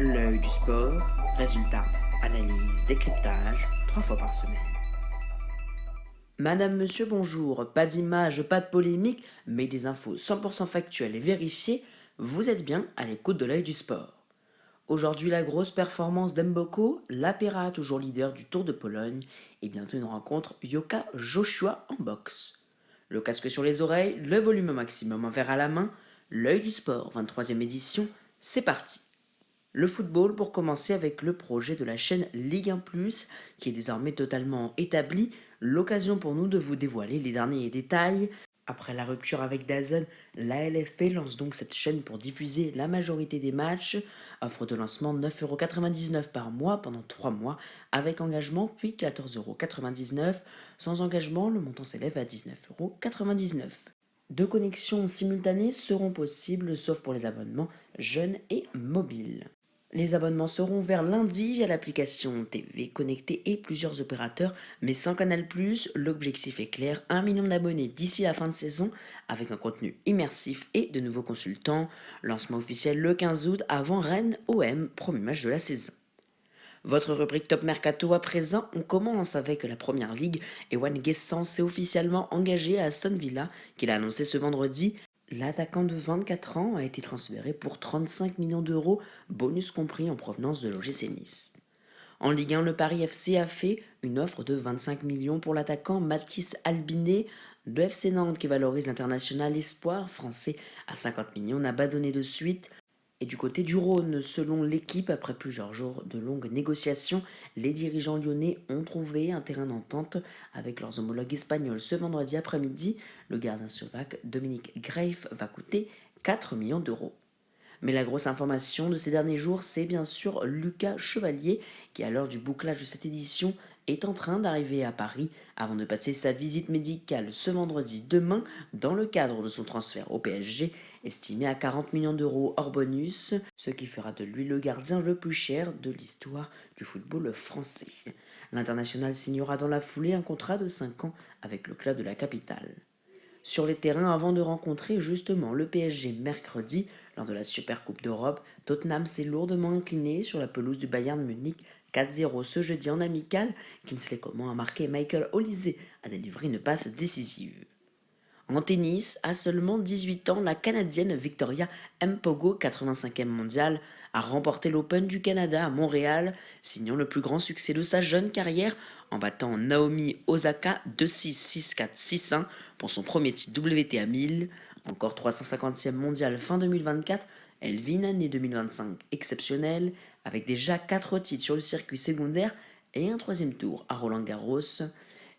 L'œil du sport, résultats, analyse, décryptage, 3 fois par semaine. Madame, monsieur, bonjour, pas d'image, pas de polémique, mais des infos 100% factuelles et vérifiées, vous êtes bien à l'écoute de l'œil du sport. Aujourd'hui, la grosse performance d'Mboko, l'Apera toujours leader du Tour de Pologne, et bientôt une rencontre Yoka Joshua en boxe. Le casque sur les oreilles, le volume au maximum, un verre à la main, l'œil du sport, 23e édition, c'est parti. Le football pour commencer avec le projet de la chaîne Ligue 1 ⁇ qui est désormais totalement établi, l'occasion pour nous de vous dévoiler les derniers détails. Après la rupture avec DAZN, la LFP lance donc cette chaîne pour diffuser la majorité des matchs. Offre de lancement 9,99€ par mois pendant 3 mois, avec engagement puis 14,99€. Sans engagement, le montant s'élève à 19,99€. Deux connexions simultanées seront possibles sauf pour les abonnements jeunes et mobiles. Les abonnements seront ouverts lundi via l'application TV connectée et plusieurs opérateurs, mais sans Canal+, l'objectif est clair, 1 million d'abonnés d'ici la fin de saison, avec un contenu immersif et de nouveaux consultants. Lancement officiel le 15 août avant Rennes OM, premier match de la saison. Votre rubrique Top Mercato à présent, on commence avec la Première Ligue. Ewan Guessant s'est officiellement engagé à Aston Villa, qu'il a annoncé ce vendredi. L'attaquant de 24 ans a été transféré pour 35 millions d'euros, bonus compris en provenance de l'OGC Nice. En Ligue 1, le Paris FC a fait une offre de 25 millions pour l'attaquant Mathis Albinet. Le FC Nantes, qui valorise l'international espoir français à 50 millions, n'a pas donné de suite. Et du côté du Rhône, selon l'équipe, après plusieurs jours de longues négociations, les dirigeants lyonnais ont trouvé un terrain d'entente avec leurs homologues espagnols ce vendredi après-midi. Le gardien slovaque Dominic Grave va coûter 4 millions d'euros. Mais la grosse information de ces derniers jours, c'est bien sûr Lucas Chevalier, qui à l'heure du bouclage de cette édition est en train d'arriver à Paris avant de passer sa visite médicale ce vendredi demain dans le cadre de son transfert au PSG, estimé à 40 millions d'euros hors bonus, ce qui fera de lui le gardien le plus cher de l'histoire du football français. L'international signera dans la foulée un contrat de 5 ans avec le club de la capitale. Sur les terrains avant de rencontrer justement le PSG mercredi lors de la Super Coupe d'Europe, Tottenham s'est lourdement incliné sur la pelouse du Bayern Munich 4-0 ce jeudi en amical. Kingsley Coman a marqué et Michael Olise a délivré une passe décisive. En tennis, à seulement 18 ans, la Canadienne Victoria Mpogo, 85e mondiale, a remporté l'Open du Canada à Montréal, signant le plus grand succès de sa jeune carrière en battant Naomi Osaka 2-6, 6-4, 6-1 pour son premier titre WTA 1000. Encore 350e mondiale fin 2024, elle vit une année 2025 exceptionnelle, avec déjà 4 titres sur le circuit secondaire et un troisième tour à Roland-Garros,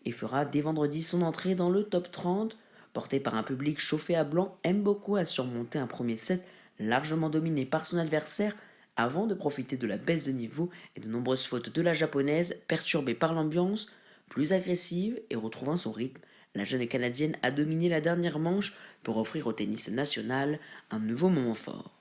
et fera dès vendredi son entrée dans le top 30. Porté par un public chauffé à blanc, Mboko a surmonté un premier set largement dominé par son adversaire avant de profiter de la baisse de niveau et de nombreuses fautes de la japonaise, perturbée par l'ambiance plus agressive et retrouvant son rythme. La jeune Canadienne a dominé la dernière manche pour offrir au tennis national un nouveau moment fort.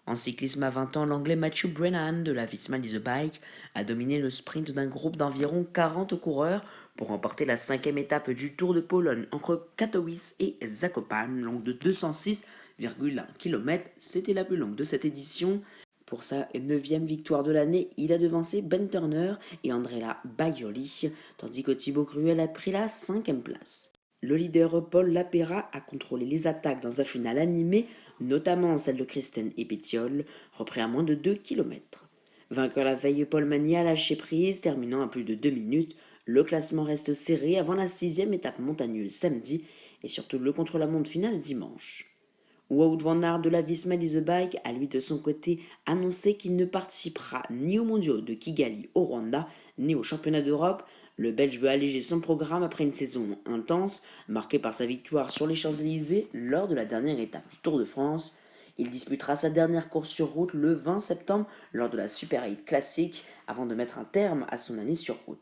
En cyclisme à 20 ans, l'anglais Matthew Brennan de la Visma Lease Bike a dominé le sprint d'un groupe d'environ 40 coureurs pour remporter la 5e étape du Tour de Pologne entre Katowice et Zakopane, longue de 206,1 km. C'était la plus longue de cette édition. Pour sa 9e victoire de l'année, il a devancé Ben Turner et Andrea Baioli, tandis que Thibaut Cruel a pris la 5e place. Le leader Paul Lapera a contrôlé les attaques dans un final animé, notamment celle de Kristen et Pétiole, repris à moins de 2 km. Vainqueur la veille, Paul Magny a lâché prise, terminant à plus de 2 minutes. Le classement reste serré avant la 6e étape montagneuse samedi et surtout le contre-la-montre finale dimanche. Wout van Aert de la Visma Lease Bike a lui de son côté annoncé qu'il ne participera ni aux mondiaux de Kigali au Rwanda, ni aux championnats d'Europe. Le Belge veut alléger son programme après une saison intense, marquée par sa victoire sur les Champs-Élysées lors de la dernière étape du Tour de France. Il disputera sa dernière course sur route le 20 septembre lors de la Super 8 Classic avant de mettre un terme à son année sur route.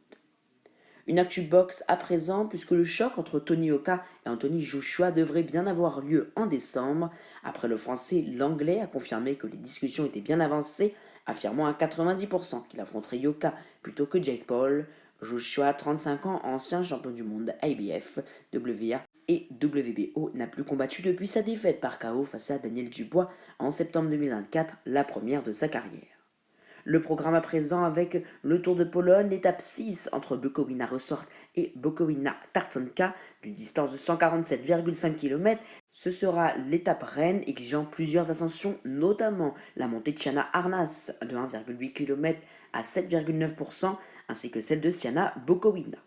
Une actu box à présent, puisque le choc entre Tony Oka et Anthony Joshua devrait bien avoir lieu en décembre. Après le français, l'anglais a confirmé que les discussions étaient bien avancées, affirmant à 90% qu'il affronterait Yoka plutôt que Jake Paul. Joshua, 35 ans, ancien champion du monde IBF, WA et WBO, n'a plus combattu depuis sa défaite par KO face à Daniel Dubois en septembre 2024, la première de sa carrière. Le programme à présent avec le Tour de Pologne, l'étape 6 entre Bukowina-Ressort et Bukowina-Tartsonka d'une distance de 147,5 km. Ce sera l'étape reine exigeant plusieurs ascensions, notamment la montée de Siana Arnas de 1,8 km à 7,9% ainsi que celle de Siana Bukowina.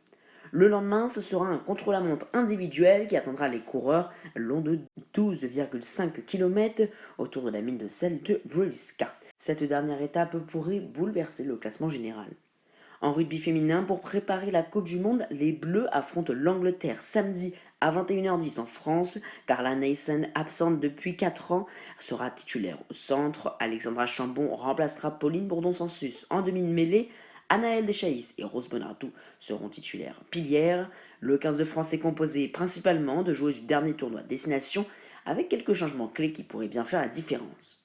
Le lendemain, ce sera un contre-la-montre individuel qui attendra les coureurs long de 12,5 km autour de la mine de sel de Wrylska. Cette dernière étape pourrait bouleverser le classement général. En rugby féminin, pour préparer la Coupe du Monde, les Bleus affrontent l'Angleterre samedi à 21h10 en France. Carla Nason, absente depuis 4 ans, sera titulaire au centre. Alexandra Chambon remplacera Pauline Bourdon-Sansus en demi-mêlée. Anaëlle Deschaïs et Rose Bonardou seront titulaires pilières. Le 15 de France est composé principalement de joueuses du dernier tournoi Destination, avec quelques changements clés qui pourraient bien faire la différence.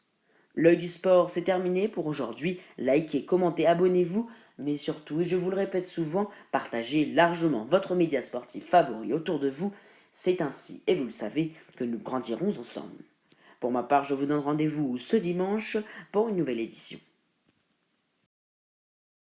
L'œil du sport, c'est terminé pour aujourd'hui. Likez, commentez, abonnez-vous, mais surtout, et je vous le répète souvent, partagez largement votre média sportif favori autour de vous. C'est ainsi, et vous le savez, que nous grandirons ensemble. Pour ma part, je vous donne rendez-vous ce dimanche pour une nouvelle édition.